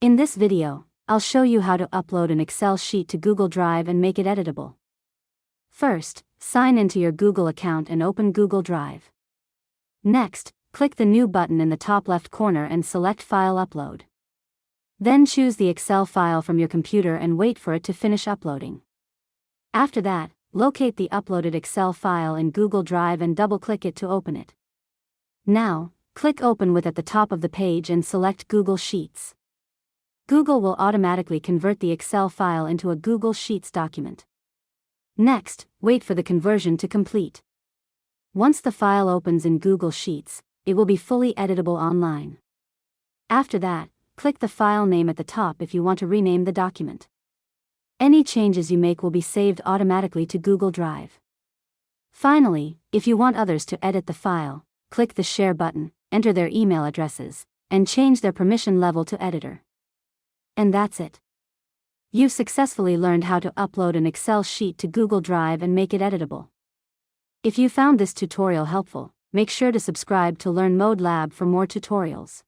In this video, I'll show you how to upload an Excel sheet to Google Drive and make it editable. First, sign into your Google account and open Google Drive. Next, click the New button in the top left corner and select File Upload. Then choose the Excel file from your computer and wait for it to finish uploading. After that, locate the uploaded Excel file in Google Drive and double-click it to open it. Now, click Open with at the top of the page and select Google Sheets. Google will automatically convert the Excel file into a Google Sheets document. Next, wait for the conversion to complete. Once the file opens in Google Sheets, it will be fully editable online. After that, click the file name at the top if you want to rename the document. Any changes you make will be saved automatically to Google Drive. Finally, if you want others to edit the file, click the Share button, enter their email addresses, and change their permission level to Editor. And that's it. You've successfully learned how to upload an Excel sheet to Google Drive and make it editable. If you found this tutorial helpful, make sure to subscribe to Learn Mode Lab for more tutorials.